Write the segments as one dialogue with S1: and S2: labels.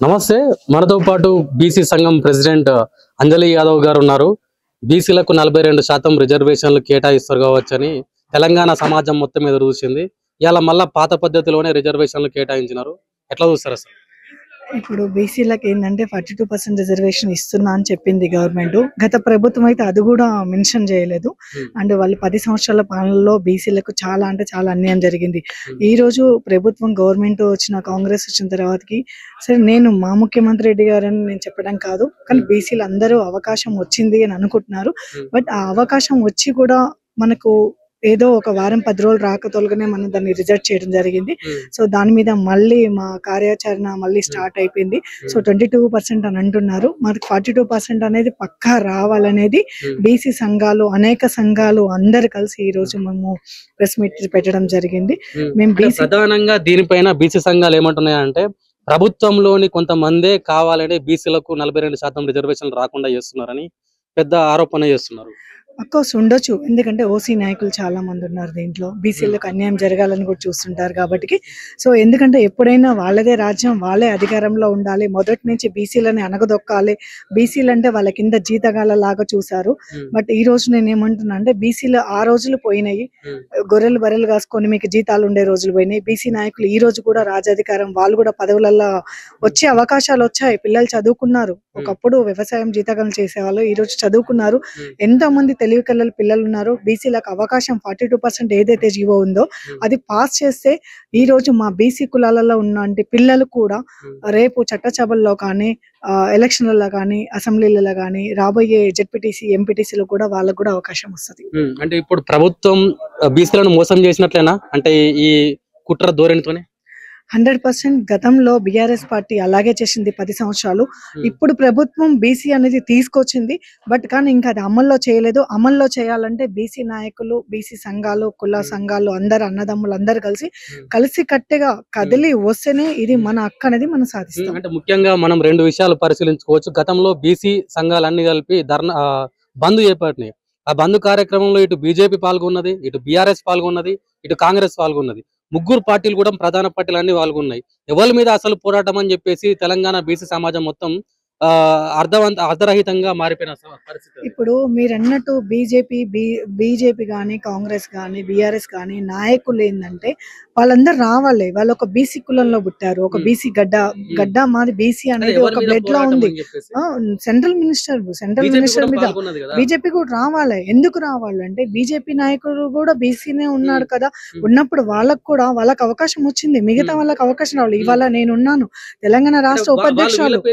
S1: నమస్తే. మనతో పాటు బీసీ సంఘం ప్రెసిడెంట్ అంజలి యాదవ్ గారు ఉన్నారు. బీసీలకు 42% రిజర్వేషన్లు కేటాయిస్తారు కావచ్చని తెలంగాణ సమాజం మొత్తం మీద చూసింది. ఇలా మళ్ళా పాత పద్ధతిలోనే రిజర్వేషన్లు కేటాయించినారు. ఎట్లా చూస్తారు అసలు?
S2: ఇప్పుడు బీసీలకు ఏంటంటే 42% రిజర్వేషన్ ఇస్తున్నా అని చెప్పింది గవర్నమెంట్. గత ప్రభుత్వం అయితే అది కూడా మెన్షన్ చేయలేదు. అండ్ వాళ్ళు 10 సంవత్సరాల పాలనలో బీసీలకు చాలా అంటే చాలా అన్యాయం జరిగింది. ఈ రోజు ప్రభుత్వం గవర్నమెంట్ వచ్చిన కాంగ్రెస్ వచ్చిన తర్వాతకి సరే నేను మా ముఖ్యమంత్రి రెడ్డి గారని నేను చెప్పడం కాదు, కానీ బీసీలు అందరూ అవకాశం వచ్చింది అని అనుకుంటున్నారు. బట్ ఆ అవకాశం వచ్చి కూడా మనకు ఏదో ఒక వారం 10 రోజులు రాకతోలుగానే మనం దాన్ని రిజెక్ట్ చేయడం జరిగింది. సో దాని మీద మళ్ళీ మా కార్యాచరణ మళ్ళీ స్టార్ట్ అయిపోయింది. సో 22% అని అంటున్నారు. మనకి 42% అనేది పక్కా రావాలనేది బీసీ సంఘాలు, అనేక సంఘాలు అందరు కలిసి ఈ రోజు మేము ప్రెస్ మీట్ పెట్టడం జరిగింది. మేము
S1: ప్రధానంగా దీనిపైన బీసీ సంఘాలు ఏమంటున్నాయంటే, ప్రభుత్వంలోని కొంతమందే కావాలని బీసీలకు 42% రిజర్వేషన్లు రాకుండా చేస్తున్నారని పెద్ద ఆరోపణ చేస్తున్నారు.
S2: అఫ్కోర్స్ ఉండొచ్చు, ఎందుకంటే ఓసీ నాయకులు చాలా మంది ఉన్నారు దీంట్లో. బీసీలకు అన్యాయం జరగాలని కూడా చూస్తుంటారు కాబట్టి. సో ఎందుకంటే ఎప్పుడైనా వాళ్ళదే రాజ్యం, వాళ్ళే అధికారంలో ఉండాలి, మొదటి నుంచి బీసీలని అనగదొక్కాలి, బీసీలు అంటే వాళ్ళ కింద జీతగాళ్ళ లాగా చూసారు. బట్ ఈ రోజు నేను ఏమంటున్నా అంటే బీసీలు ఆ రోజులు పోయినాయి, గొర్రెలు బర్రెలు కాసుకొని మీకు జీతాలు ఉండే రోజులు పోయినాయి. బీసీ నాయకులు ఈ రోజు కూడా రాజాధికారం, వాళ్ళు కూడా పదవులలో వచ్చే అవకాశాలు వచ్చాయి. పిల్లలు చదువుకున్నారు, ఒకప్పుడు వ్యవసాయం జీతగాలు చేసేవాళ్ళు, ఈ రోజు చదువుకున్నారు. ఎంతో మంది తెలివి కళ్ళ పిల్లలు ఉన్నారు. బీసీలకు అవకాశం 42% ఏదైతే జీవో ఉందో అది పాస్ చేస్తే ఈ రోజు మా బీసీ కులాలలో ఉన్న పిల్లలు కూడా రేపు చట్టసభల్లో కానీ, ఎలక్షన్లలో కానీ, అసెంబ్లీలలో కానీ, రాబోయే జెడ్పీటీసీ ఎంపీటీసీలో కూడా వాళ్ళకు కూడా అవకాశం వస్తుంది.
S1: అంటే ఇప్పుడు ప్రభుత్వం బీసీలను మోసం చేసినట్లేనా అంటే ఈ కుట్ర ధోరణితోనే?
S2: 100% గతంలో బీఆర్ఎస్ పార్టీ అలాగే చేసింది 10 సంవత్సరాలు. ఇప్పుడు ప్రభుత్వం బీసీ అనేది తీసుకొచ్చింది, బట్ కానీ ఇంకా అది అమల్లో చేయలేదు. అమల్లో చేయాలంటే బీసీ నాయకులు, బీసీ సంఘాలు, కుల సంఘాలు అందరు అన్నదమ్ములు అందరు కలిసి కట్టెగా కదిలి వస్తేనే ఇది మన హక్కు అనేది మనం సాధిస్తాం.
S1: అంటే ముఖ్యంగా మనం 2 విషయాలు పరిశీలించుకోవచ్చు. గతంలో బీసీ సంఘాలన్నీ కలిపి బంద్ చేపట్టినాయి. ఆ బంద్ కార్యక్రమంలో ఇటు బీజేపీ పాల్గొన్నది, ఇటు బీఆర్ఎస్ పాల్గొన్నది, ఇటు కాంగ్రెస్ పాల్గొన్నది. 3 పార్టీలు కూడా ప్రధాన పార్టీలు అన్ని పాల్గొన్నాయి. ఎవరి మీద అసలు పోరాటం అని చెప్పేసి తెలంగాణ బీసీ సమాజం మొత్తం అర్ధరహితంగా మారిపోయిన పరిస్థితి.
S2: ఇప్పుడు మీరు అన్నట్టు బీజేపీ కానీ, కాంగ్రెస్ కానీ, బీఆర్ఎస్ కానీ నాయకులు ఏంటంటే వాళ్ళందరూ రావాలి. వాళ్ళు ఒక బీసీ కులంలో పుట్టారు, ఒక బీసీ గడ్డ మాది బీసీ అనేది ఒక బ్లడ్ లో ఉంది. సెంట్రల్ మినిస్టర్ మీద బీజేపీ కూడా రావాలి. ఎందుకు రావాలి అంటే బీజేపీ నాయకుడు కూడా బీసీనే ఉన్నాడు కదా, ఉన్నప్పుడు వాళ్ళకు అవకాశం వచ్చింది, మిగతా వాళ్ళకి అవకాశం రావాలి. ఇవాళ నేనున్నాను తెలంగాణ రాష్ట్ర ఉపాధ్యక్షులు.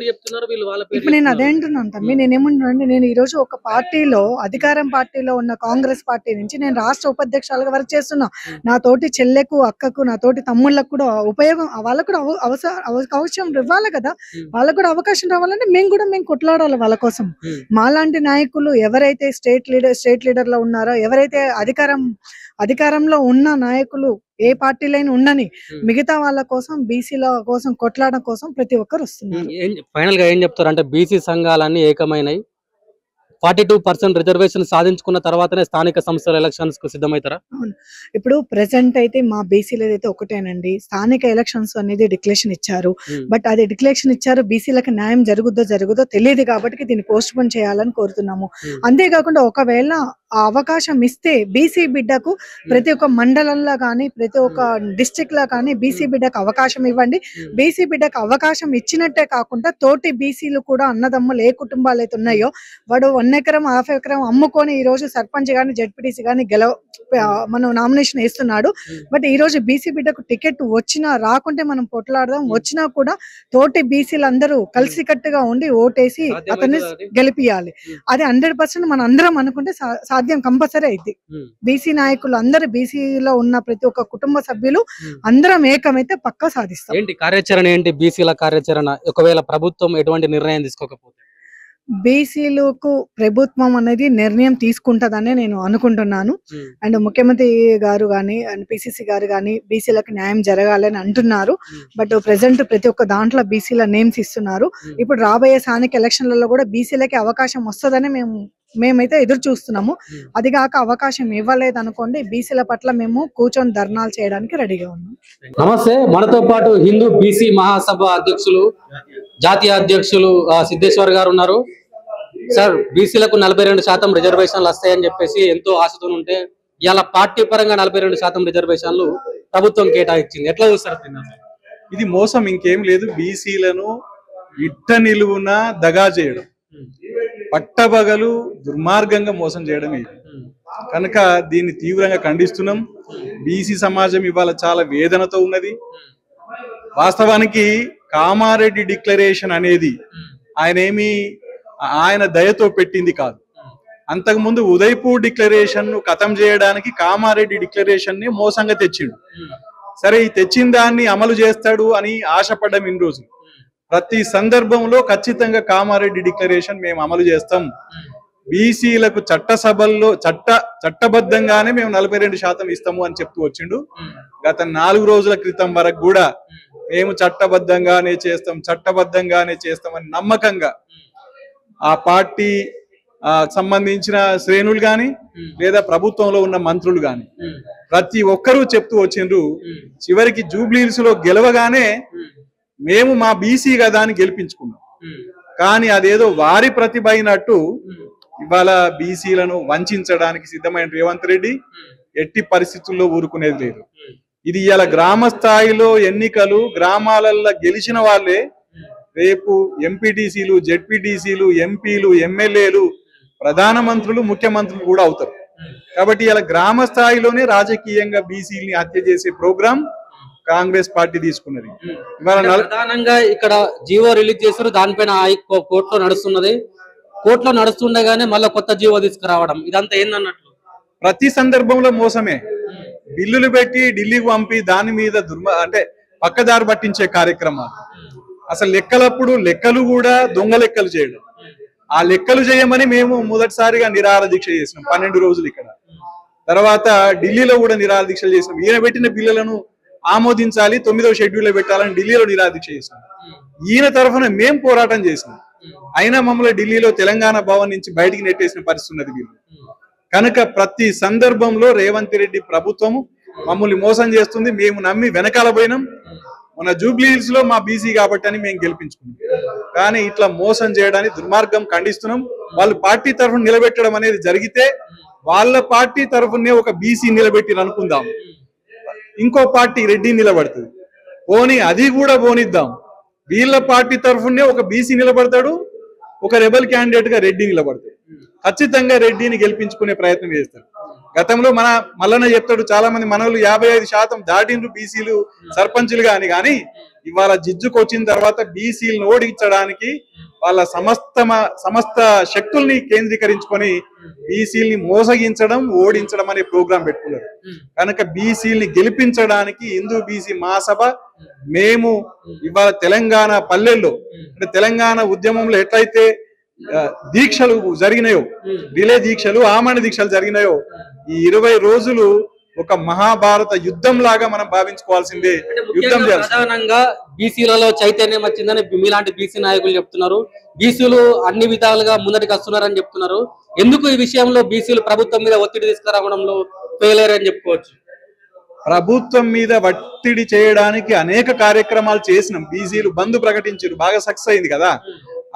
S2: ఇప్పుడు నేను అదే అంటున్నాను తమ్మి, నేనేమంటున్నా అంటే నేను ఈ రోజు ఒక పార్టీలో, అధికారం పార్టీలో ఉన్న కాంగ్రెస్ పార్టీ నుంచి నేను రాష్ట్ర ఉపాధ్యక్షులుగా వర్క్ చేస్తున్నా. నా తోటి చెల్లెకు, అక్కకు, నా తోటి తమ్ముళ్ళకు కూడా ఉపయోగం, వాళ్ళకు కూడా అవకాశం ఇవ్వాలి కదా, వాళ్ళకు కూడా అవకాశం రావాలంటే మేము కొట్లాడాలి వాళ్ళ కోసం. మాలాంటి నాయకులు ఎవరైతే స్టేట్ లీడర్ లో ఉన్నారో, ఎవరైతే అధికారంలో ఉన్న నాయకులు ఏ పార్టీలైనా ఉండని, మిగతా వాళ్ళ కోసం, బీసీల కోసం కొట్లాడడం కోసం ప్రతి ఒక్కరు వస్తున్నారు.
S1: ఫైనల్ గా ఏం చెప్తారు అంటే బీసీ సంఘాలన్నీ ఏకమైనవి, 42% రిజర్వేషన్ సాధించుకున్న తర్వాతనే స్థానిక సంస్థల ఎలక్షన్స్ కు సిద్ధమవుతారా?
S2: అవును, ఇప్పుడు ప్రెసెంట్ అయితే మా బీసీలు అయితే ఒకటేనండి, స్థానిక ఎలక్షన్స్ అనేది డిక్లరేషన్ ఇచ్చారు. బట్ అది డిక్లరేషన్ ఇచ్చారు, బీసీలకు న్యాయం జరుగుదో తెలియదు కాబట్టి దీన్ని పోస్ట్ పోన్ చేయాలని కోరుతున్నాము. అంతేకాకుండా ఒకవేళ ఆ అవకాశం ఇస్తే బీసీ బిడ్డకు ప్రతి ఒక్క మండలంలో కానీ, ప్రతి ఒక్క డిస్ట్రిక్ట్ లో కానీ బీసీ బిడ్డకు అవకాశం ఇవ్వండి. బీసీ బిడ్డకు అవకాశం ఇచ్చినట్టే కాకుండా తోటి బీసీలు కూడా, అన్నదమ్ములు ఏ కుటుంబాలు అయితే ఉన్నాయో, వాడు 1 ఎకరం 1/2 ఎకరం అమ్ముకొని ఈ రోజు సర్పంచ్ గాని, జెడ్పీటీసీ గాని మనం నామినేషన్ వేస్తున్నాడు. బట్ ఈ రోజు బీసీ బిడ్డకు టికెట్ వచ్చినా రాకుంటే మనం పొట్లాడదాం, వచ్చినా కూడా తోటి బీసీలందరూ కలిసికట్టుగా ఉండి ఓటేసి అతన్ని గెలిపియాలి. అది 100% మనం అందరం అనుకుంటే సాధ్యం, కంపల్సరీ అయింది. బీసీ నాయకులు అందరూ, బీసీలో ఉన్న ప్రతి ఒక్క కుటుంబ సభ్యులు అందరం ఏకమైతే పక్కా సాధిస్తాం.
S1: ఏంటి కార్యాచరణ, ఏంటి బీసీల కార్యాచరణ ఒకవేళ ప్రభుత్వం ఎటువంటి నిర్ణయం తీసుకోకపోతే?
S2: బీసీలకు ప్రభుత్వం అనేది నిర్ణయం తీసుకుంటదని నేను అనుకుంటున్నాను. అండ్ ముఖ్యమంత్రి గారు కానీ, అండ్ పిసిసి గారు కానీ బీసీలకు న్యాయం జరగాలని అంటున్నారు. బట్ ప్రెసెంట్ ప్రతి ఒక్క దాంట్లో బీసీల నేమ్స్ ఇస్తున్నారు. ఇప్పుడు రాబోయే స్థానిక ఎలక్షన్లలో కూడా బీసీలకి అవకాశం వస్తుందని మేము మేమైతే ఎదురు చూస్తున్నాము. అది కాక అవకాశం ఇవ్వలేదు అనుకోండి, బీసీల పట్ల మేము కూర్చొని ధర్నాలు చేయడానికి రెడీగా ఉన్నాం.
S1: నమస్తే, మనతో పాటు హిందూ బీసీ మహాసభ అధ్యక్షులు, జాతీయ అధ్యక్షులు సిద్ధేశ్వర్ గారు ఉన్నారు. సార్, బీసీలకు 42% రిజర్వేషన్లు వస్తాయని చెప్పేసి ఎంతో ఆశతో ఉంటే ఇవాళ పార్టీ పరంగా 42% రిజర్వేషన్లు ప్రభుత్వం కేటాయించింది. ఎట్లా చూస్తారు?
S3: ఇది మోసం, ఇంకేం లేదు. బీసీలను ఇట్ట నిలువున దగా చేయడం, పట్టబగలు దుర్మార్గంగా మోసం చేయడం ఇది. కనుక దీన్ని తీవ్రంగా ఖండిస్తున్నాం. బీసీ సమాజం ఇవాళ చాలా వేదనతో ఉన్నది. వాస్తవానికి కామారెడ్డి డిక్లరేషన్ అనేది ఆయన దయతో పెట్టింది కాదు. అంతకుముందు ఉదయపూర్ డిక్లరేషన్ ను ఖతం చేయడానికి కామారెడ్డి డిక్లరేషన్ ని మోసంగా తెచ్చిండు. సరే, ఈ తెచ్చిన దాన్ని అమలు చేస్తాడు అని ఆశపడ్డం ఇన్ని రోజులు. ప్రతి సందర్భంలో ఖచ్చితంగా కామారెడ్డి డిక్లరేషన్ మేము అమలు చేస్తాం. బీసీలకు చట్టసభల్లో చట్టబద్ధంగానే మేము 42% ఇస్తాము అని చెప్తూ వచ్చిండు. గత 4 రోజుల క్రితం వరకు కూడా మేము చట్టబద్ధంగానే చేస్తామని నమ్మకంగా ఆ పార్టీ సంబంధించిన శ్రేణులు గాని లేదా ప్రభుత్వంలో ఉన్న మంత్రులు గాని ప్రతి ఒక్కరూ చెప్తూ వచ్చిండ్రు. చివరికి జూబ్లీహిల్స్ లో గెలవగానే మేము మా బీసీ కదా అని గెలిపించుకున్నాం. కానీ అదేదో వారి ప్రతిభ అయినట్టు ఇవాళ బీసీలను వంచడానికి సిద్ధమైన రేవంత్ రెడ్డి ఎట్టి పరిస్థితుల్లో ఊరుకునేది లేదు. ఇది ఇవాళ గ్రామ స్థాయిలో ఎన్నికలు, గ్రామాలలో గెలిచిన వాళ్ళే రేపు ఎంపీటీసీలు, జెడ్పీటీసీలు, ఎంపీలు, ఎమ్మెల్యేలు, ప్రధానమంత్రులు, ముఖ్యమంత్రులు కూడా అవుతారు. కాబట్టి ఇలా గ్రామ స్థాయిలోనే రాజకీయంగా బీసీని హత్య చేసే ప్రోగ్రాం కాంగ్రెస్ పార్టీ తీసుకున్నది.
S1: ప్రధానంగా ఇక్కడ జీవో రిలీజ్ చేశారు, దానిపైన కోర్టులో నడుస్తున్నది. కోర్టులో నడుస్తుండగానే మళ్ళీ కొత్త జీవో తీసుకురావడం, ఇదంతా ఏందన్నట్లు
S3: ప్రతి సందర్భంలో మోసమే. బిల్లులు పెట్టి ఢిల్లీకి పంపి దాని మీద అంటే పక్కదారి పట్టించే కార్యక్రమాలు. అసలు లెక్కలప్పుడు లెక్కలు కూడా దొంగ లెక్కలు చేయడం. ఆ లెక్కలు చేయమని మేము మొదటిసారిగా నిరాహార దీక్ష చేసినాం 12 రోజులు ఇక్కడ. తర్వాత ఢిల్లీలో కూడా నిరాహార దీక్షలు చేసినాం. ఈయన పెట్టిన బిల్లులను ఆమోదించాలి, 9వ షెడ్యూల్లో పెట్టాలని ఢిల్లీలో నిరాహార దీక్ష చేసినాం. ఈయన తరఫున మేము పోరాటం చేసినాం. అయినా మమ్మల్ని ఢిల్లీలో తెలంగాణ భవన్ నుంచి బయటికి నెట్టేసిన పరిస్థితి ఉన్నది వీళ్ళు. కనుక ప్రతి సందర్భంలో రేవంత్ రెడ్డి ప్రభుత్వము మమ్మల్ని మోసం చేస్తుంది. మేము నమ్మి వెనకాల పోయినాం. మన జూబ్లీహిల్స్ లో మా బీసీ కాబట్టి అని మేము గెలిపించుకున్నాం. కానీ ఇట్లా మోసం చేయడానికి దుర్మార్గం ఖండిస్తున్నాం. వాళ్ళు పార్టీ తరఫున నిలబెట్టడం అనేది జరిగితే వాళ్ళ పార్టీ తరఫునే ఒక బీసీ నిలబెట్టి అనుకుందాం, ఇంకో పార్టీ రెడ్డి నిలబడుతుంది. పోనీ అది కూడా పోనిద్దాం. వీళ్ళ పార్టీ తరఫునే ఒక బీసీ నిలబడతాడు, ఒక రెబల్ క్యాండిడేట్ గా రెడ్డి నిలబడతాడు. ఖచ్చితంగా రెడ్డిని గెలిపించుకునే ప్రయత్నం చేస్తారు. గతంలో మల్లన్న చెప్తాడు, చాలా మంది మనోళ్ళు 55% దాటిండ్రు బీసీలు సర్పంచులు కానీ ఇవాళ జిజ్జుకు వచ్చిన తర్వాత బీసీలను ఓడించడానికి వాళ్ళ సమస్త శక్తుల్ని కేంద్రీకరించుకొని బీసీల్ని మోసగించడం, ఓడించడం అనే ప్రోగ్రాం పెట్టుకున్నారు. కనుక బీసీల్ని గెలిపించడానికి హిందూ బీసీ మహాసభ మేము ఇవాళ తెలంగాణ పల్లెల్లో, అంటే తెలంగాణ ఉద్యమంలో ఎట్లయితే దీక్షలు జరిగినాయో, రిలే దీక్షలు, ఆమరణ దీక్షలు జరిగినాయో, ఈ 20 రోజులు ఒక మహాభారత యుద్ధం లాగా మనం భావించుకోవాల్సిందే. యుద్ధం
S1: ప్రధానంగా బీసీలలో చైతన్యం వచ్చిందని మీలాంటి బీసీ నాయకులు చెప్తున్నారు. బీసీలు అన్ని విధాలుగా ముందటికి వస్తున్నారని చెప్తున్నారు. ఎందుకు ఈ విషయంలో బీసీలు ప్రభుత్వం మీద ఒత్తిడి తీసుకురావడంలో ఫెయిల్ అని చెప్పుకోవచ్చు?
S3: ప్రభుత్వం మీద ఒత్తిడి చేయడానికి అనేక కార్యక్రమాలు చేసినాం. బీసీలు బంద్ ప్రకటించారు, బాగా సక్సెస్ అయింది కదా.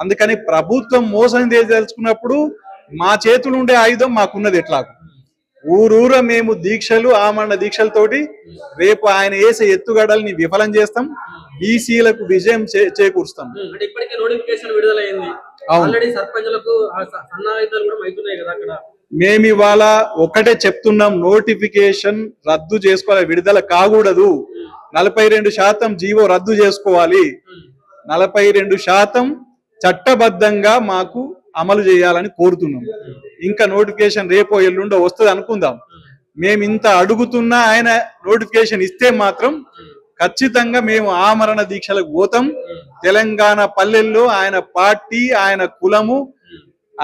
S3: అందుకని ప్రభుత్వం మోసం తెలుసుకున్నప్పుడు మా చేతులు ఉండే ఆయుధం మాకున్నది. ఎట్లా ఊరూర మేము దీక్షలు, ఆమరణ దీక్షలతోటి రేపు ఆయన వేసే ఎత్తుగడల్ని విఫలం చేస్తాం, బీసీలకు విజయం చేకూరుస్తాం. మేము ఇవాళ ఒకటే చెప్తున్నాం, నోటిఫికేషన్ రద్దు చేసుకోవాలి, విడుదల కాకూడదు. 42% జీవో రద్దు చేసుకోవాలి. 42% చట్టబద్ధంగా మాకు అమలు చేయాలని కోరుతున్నాం. ఇంకా నోటిఫికేషన్ రేపో ఎల్లుండో వస్తుంది అనుకుందాం. మేము ఇంత అడుగుతున్నా ఆయన నోటిఫికేషన్ ఇస్తే మాత్రం ఖచ్చితంగా మేము ఆమరణ దీక్షలకు పోతాం. తెలంగాణ పల్లెల్లో ఆయన పార్టీ, ఆయన కులము,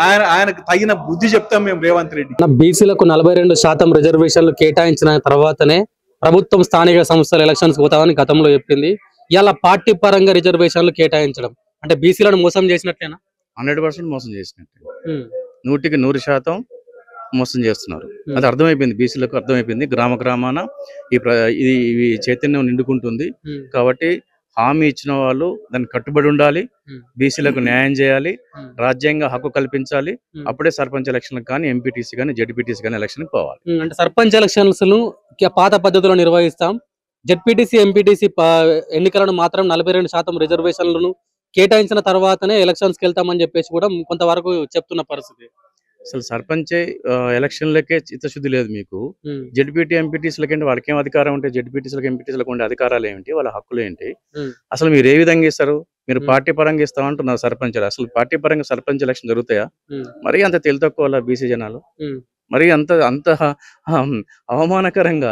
S3: ఆయనకు తగిన బుద్ధి చెప్తాం మేము రేవంత్ రెడ్డి.
S1: బీసీలకు 42% రిజర్వేషన్లు కేటాయించిన తర్వాతనే ప్రభుత్వం స్థానిక సంస్థల ఎలక్షన్స్ పోతామని గతంలో చెప్పింది. ఇలా పార్టీ పరంగా రిజర్వేషన్లు కేటాయించడం అంటే బీసీలను మోసం చేసినట్లేనా?
S4: 100% మోసం చేసినట్టు. 100% మోసం చేస్తున్నారు. అది అర్థమైపోయింది, బీసీలకు అర్థమైపోయింది. గ్రామాన ఈ చైతన్యం నిండుకుంటుంది. కాబట్టి హామీ ఇచ్చిన వాళ్ళు దానికి కట్టుబడి ఉండాలి. బీసీలకు న్యాయం చేయాలి, రాజ్యాంగ హక్కు కల్పించాలి. అప్పుడే సర్పంచ్ ఎలక్షన్ కానీ, ఎంపీటీసీ కానీ, జెడ్పీటీసీ కానీ ఎలక్షన్ పోవాలి.
S1: అంటే సర్పంచ్ ఎలక్షన్స్ పాత పద్ధతిలో నిర్వహిస్తాం, జెడ్పీటీసీ ఎంపీటీసీ ఎన్నికలను మాత్రం 42% రిజర్వేషన్లను కేటాయించిన తర్వాతనే ఎలక్షన్స్కి వెళ్తామని చెప్పేసి కూడా కొంతవరకు చెప్తున్న పరిస్థితి.
S4: అసలు సర్పంచే ఎలక్షన్లకే చిత్తశుద్ధి లేదు మీకు. జెడ్పీటీ ఎంపీటీసీలకి అంటే వాళ్ళకి ఏం అధికారం ఉంటే, జెడ్పీటీసీలకు ఎంపీటీసీలకు ఉండే అధికారాలు ఏమిటి, వాళ్ళ హక్కులు ఏంటి? అసలు మీరు ఏ విధంగా ఇస్తారు? మీరు పార్టీ పరంగా ఇస్తామంటున్నారు సర్పంచ్. అసలు పార్టీ పరంగా సర్పంచ్ ఎలక్షన్ జరుగుతాయా? మరి అంత తేలితక్కువ బీసీ జనాలు, మరి అంత అవమానకరంగా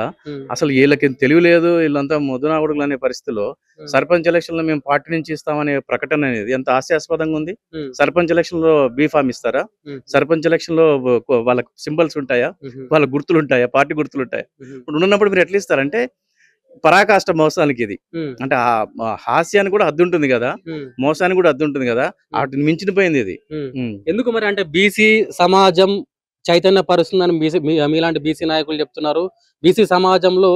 S4: అసలు వీళ్ళకి తెలివి లేదు, వీళ్ళంతా ముదునాగుడులు అనే పరిస్థితిలో సర్పంచ్ ఎలక్షన్ లో మేము పార్టీ నుంచి ఇస్తామనే ప్రకటన అనేది ఎంత హాస్యాస్పదంగా ఉంది. సర్పంచ్ ఎలక్షన్ లో బీఫామ్ ఇస్తారా? సర్పంచ్ ఎలక్షన్ లో వాళ్ళకి సింబల్స్ ఉంటాయా, వాళ్ళ గుర్తులు ఉంటాయా, పార్టీ గుర్తులు ఉంటాయా? ఇప్పుడు ఉన్నప్పుడు మీరు ఎట్లా ఇస్తారంటే పరాకాష్ట మోసానికి ఇది. అంటే ఆ హాస్యానికి కూడా హద్దు ఉంటుంది కదా, మోసానికి కూడా హద్దు ఉంటుంది కదా, వాటిని మించిపోయింది ఇది.
S1: ఎందుకు మరి అంటే బీసీ సమాజం చైతన్య పరుస్తుందని మీలాంటి బీసీ నాయకులు చెప్తున్నారు. బీసీ సమాజంలో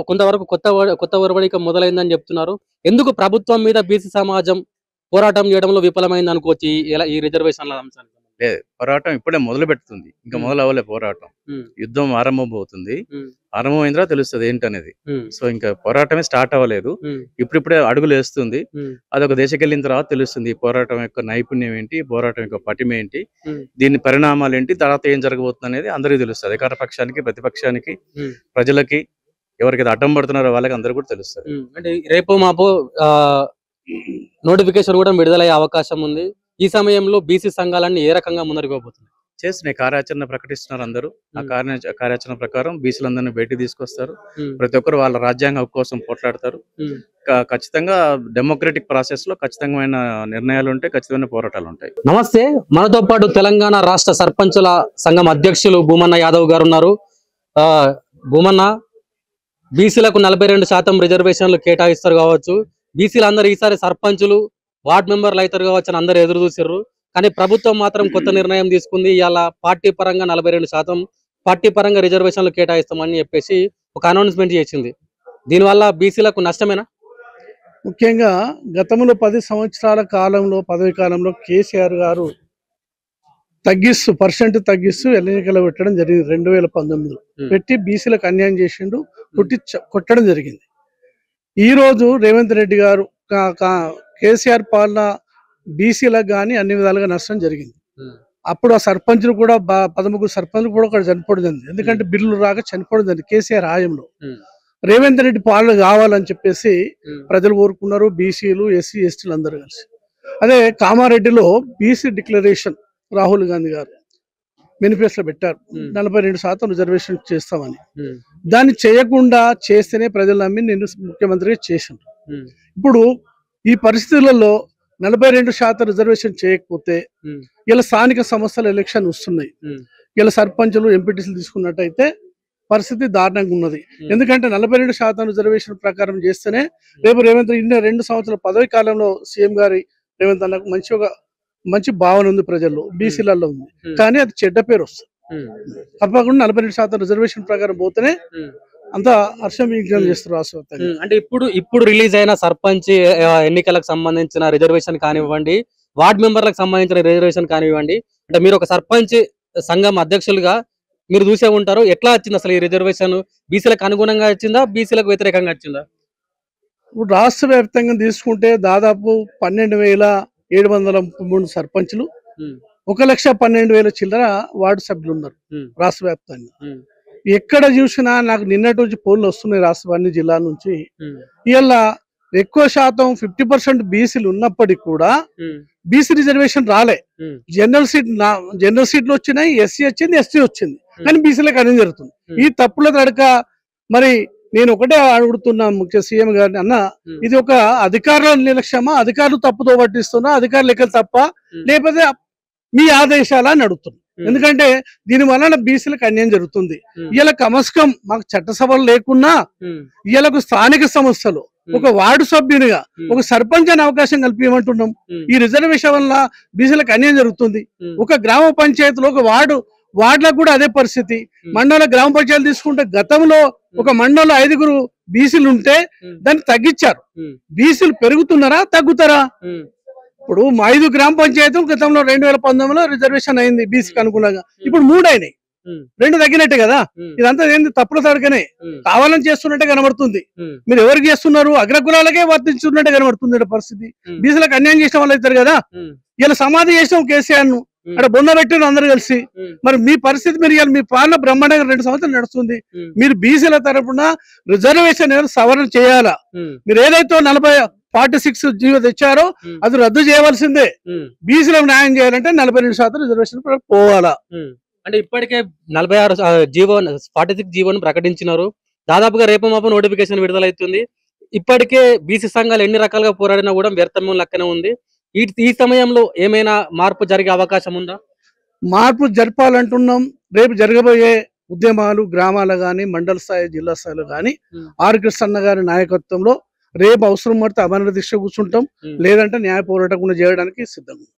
S1: కొంతవరకు కొత్త ఒరవడిక మొదలైందని చెప్తున్నారు. ఎందుకు ప్రభుత్వం మీద బీసీ సమాజం పోరాటం చేయడంలో విఫలమైంది అనుకోవచ్చు ఈ రిజర్వేషన్ల అంశానికి?
S4: పోరాటం ఇప్పుడే మొదలు పెడుతుంది, ఇంకా మొదలు అవ్వలే పోరాటం. యుద్ధం ఆరంభమవుతుంది, ఆరంభమైన తర్వాత తెలుస్తుంది ఏంటనేది. సో ఇంకా పోరాటమే స్టార్ట్ అవ్వలేదు, ఇప్పుడిప్పుడే అడుగులు వేస్తుంది. అదొక దేశకి వెళ్ళిన తర్వాత తెలుస్తుంది ఈ పోరాటం యొక్క నైపుణ్యం ఏంటి, పోరాటం యొక్క పటిమ ఏంటి, దీని పరిణామాలు ఏంటి, తర్వాత ఏం జరగబోతుంది అనేది అందరికీ తెలుస్తుంది. అధికార పక్షానికి, ప్రతిపక్షానికి, ప్రజలకి, ఎవరికైతే అడ్డం పడుతున్నారో వాళ్ళకి అందరూ కూడా తెలుస్తుంది.
S1: అంటే రేపు మాపు నోటిఫికేషన్ కూడా విడుదలయ్యే అవకాశం ఉంది. ఈ సమయంలో బీసీ సంఘాలన్నీ ఏ రకంగా ముందరిపోతున్నాయి?
S4: చేస్తున్నాయి, కార్యాచరణ ప్రకటిస్తున్నారు అందరూ. ఆ కార్యాచరణ ప్రకారం బీసీలందరినీ బయటికి తీసుకొస్తారు. ప్రతి ఒక్కరు వాళ్ళ రాజ్యాంగ హక్కు కోసం పోట్లాడతారు. ఖచ్చితంగా డెమోక్రటిక్ ప్రాసెస్ లో ఖచ్చితమైన నిర్ణయాలు ఉంటాయి, ఖచ్చితమైన పోరాటాలు ఉంటాయి.
S1: నమస్తే, మనతో పాటు తెలంగాణ రాష్ట్ర సర్పంచుల సంఘం అధ్యక్షులు భూమన్న యాదవ్ గారు ఉన్నారు. భూమన్న, బీసీలకు 42% రిజర్వేషన్లు కేటాయిస్తారు కావచ్చు, బీసీలు అందరూ ఈసారి సర్పంచులు, వార్డు మెంబర్లు అవుతారు కావచ్చు అని అందరూ ఎదురు చూసారు. కానీ ప్రభుత్వం మాత్రం కొత్త నిర్ణయం తీసుకుంది. ఇలా పార్టీ పరంగా 42% పార్టీ పరంగా రిజర్వేషన్లు కేటాయిస్తామని చెప్పేసి ఒక అనౌన్స్మెంట్ చేసింది. దీనివల్ల బీసీలకు నష్టమేనా?
S5: ముఖ్యంగా గతంలో 10 సంవత్సరాల కాలంలో, పదవి కాలంలో కేసీఆర్ గారు తగ్గిస్తూ ఎన్నికలు పెట్టడం జరిగింది. 2019లో పెట్టి బీసీలకు అన్యాయం చేసిండు, కొట్టడం జరిగింది. ఈ రోజు రేవంత్ రెడ్డి గారు కేసీఆర్ పాలన బీసీలకు కానీ అన్ని విధాలుగా నష్టం జరిగింది. అప్పుడు ఆ సర్పంచులు కూడా 13 సర్పంచులు కూడా అక్కడ చనిపోవడం జరిగింది. ఎందుకంటే బిల్లులు రాక చనిపోవడం జరిగింది కేసీఆర్ హాయంలో. రేవంత్ రెడ్డి పాలన కావాలని చెప్పేసి ప్రజలు కోరుకున్నారు, బీసీలు, ఎస్సీ, ఎస్టీలు అందరూ కలిసి. అదే కామారెడ్డిలో బీసీ డిక్లరేషన్ రాహుల్ గాంధీ గారు మేనిఫెస్టోలో పెట్టారు, 42% రిజర్వేషన్ చేస్తామని. దాన్ని చేయకుండా చేస్తేనే ప్రజలు నమ్మి నేను ముఖ్యమంత్రిగా చేశాను. ఇప్పుడు ఈ పరిస్థితులలో 42% రిజర్వేషన్ చేయకపోతే ఇలా స్థానిక సంస్థల ఎలక్షన్ వస్తున్నాయి. ఇలా సర్పంచులు, ఎంపీటీసీలు తీసుకున్నట్టయితే పరిస్థితి దారుణంగా ఉన్నది. ఎందుకంటే 42% రిజర్వేషన్ ప్రకారం చేస్తేనే రేపు రేవంత్ 2 సంవత్సరాల పదవి కాలంలో సీఎం గారి రేవంత్ అన్నకు మంచి భావన ఉంది, ప్రజల్లో బీసీలలో ఉంది. కానీ అది చెడ్డ పేరు వస్తుంది. తప్పకుండా 42% రిజర్వేషన్ ప్రకారం పోతేనే అంతా హర్షం చేస్తారు రాష్ట్ర.
S1: అంటే ఇప్పుడు రిలీజ్ అయిన సర్పంచ్ ఎన్నికలకు సంబంధించిన రిజర్వేషన్ కానివ్వండి, వార్డు మెంబర్లకు సంబంధించిన రిజర్వేషన్ కానివ్వండి, అంటే మీరు ఒక సర్పంచ్ సంఘం అధ్యక్షులుగా మీరు చూసే ఉంటారు, ఎట్లా వచ్చింది అసలు ఈ రిజర్వేషన్? బీసీలకు అనుగుణంగా వచ్చిందా, బీసీలకు వ్యతిరేకంగా వచ్చిందా?
S5: ఇప్పుడు రాష్ట్ర వ్యాప్తంగా తీసుకుంటే దాదాపు 12,703 సర్పంచులు, 1,12,000 చిల్లర వార్డు సభ్యులు ఉన్నారు రాష్ట్ర వ్యాప్తంగా. ఎక్కడ చూసినా నాకు నిన్నటి నుంచి ఫోన్లు వస్తున్నాయి రాష్ట్ర అన్ని జిల్లాల నుంచి. ఇలా ఎక్కువ శాతం 50% బీసీలు ఉన్నప్పటికీ కూడా బీసీ రిజర్వేషన్ రాలే. జనరల్ సీట్లు వచ్చినాయి, ఎస్సీ వచ్చింది, ఎస్టీ వచ్చింది, కానీ బీసీలకు అనేది జరుగుతుంది. ఈ తప్పుల తడక మరి నేను ఒకటే అడుగుతున్నా ముఖ్య సీఎం గారిని, అన్న ఇది ఒక అధికారుల నిర్లక్ష్యమా, అధికారులు తప్పుతో పట్టిస్తున్నా, అధికారులు లెక్కలు తప్ప, లేకపోతే మీ ఆదేశాలా అని అడుగుతున్నా. ఎందుకంటే దీని వలన బీసీలకు అన్యాయం జరుగుతుంది. ఇలా కమస్కం మాకు చట్టసభలు లేకున్నా వీళ్ళకు స్థానిక సంస్థలు ఒక వార్డు సభ్యునిగా ఒక సర్పంచ్ అనే అవకాశం కల్పించమంటున్నాం. ఈ రిజర్వేషన్ వల్ల బీసీలకు అన్యాయం జరుగుతుంది. ఒక గ్రామ పంచాయతీలో ఒక వార్డులకు కూడా అదే పరిస్థితి. మండల గ్రామ పంచాయతీలు తీసుకుంటే గతంలో ఒక మండలంలో 5 బీసీలు ఉంటే దాన్ని తగ్గించారు. బీసీలు పెరుగుతున్నారా తగ్గుతారా? ఇప్పుడు 5 గ్రామ పంచాయతీలు గతంలో 2019లో రిజర్వేషన్ అయింది బీసీకి అనుగుణంగా. ఇప్పుడు 3 అయినాయి, 2 తగ్గినట్టే కదా. ఇదంతా ఏంది తప్పుల తడకనే, కావాలని చేస్తున్నట్టే కనబడుతుంది. మీరు ఎవరికి చేస్తున్నారు? అగ్రకులాలకే వర్తించున్నట్టే కనబడుతుంది పరిస్థితి. బీసీలకు అన్యాయం చేసిన వాళ్ళు అవుతారు కదా. ఇలా సమాధి చేసాం కేసీఆర్ ను, అక్కడ బొంద పెట్టిన అందరు కలిసి. మరి మీ పరిస్థితి మీరు మీ పాలన బ్రహ్మాండంగా 2 సంవత్సరాలు నడుస్తుంది. మీరు బీసీల తరపున రిజర్వేషన్ సవరణ చేయాలా? మీరు ఏదైతే 46 జీవో తెచ్చారో అది రద్దు చేయవలసిందే. బీసీలకు న్యాయం చేయాలంటే 42% రిజర్వేషన్ పోవాలా?
S1: అంటే ఇప్పటికే 46 జీవో 46 జీవోను ప్రకటించినారు. దాదాపుగా రేపు మాపు నోటిఫికేషన్ విడుదలవుతుంది. ఇప్పటికే బీసీ సంఘాలు ఎన్ని రకాలుగా పోరాడినా కూడా వ్యర్థం లెక్కనే ఉంది. ఈ సమయంలో ఏమైనా మార్పు జరిగే అవకాశం ఉందా?
S5: మార్పు జరపాలంటున్నాం. రేపు జరగబోయే ఉద్యమాలు గ్రామాల గాని, మండల స్థాయి, జిల్లా స్థాయిలో గాని ఆర్ కృష్ణన్న గారి నాయకత్వంలో రేపు అవసరం పడితే అమరణ దీక్ష కూర్చుంటాం, లేదంటే న్యాయ పోరాటం చేయడానికి సిద్ధం.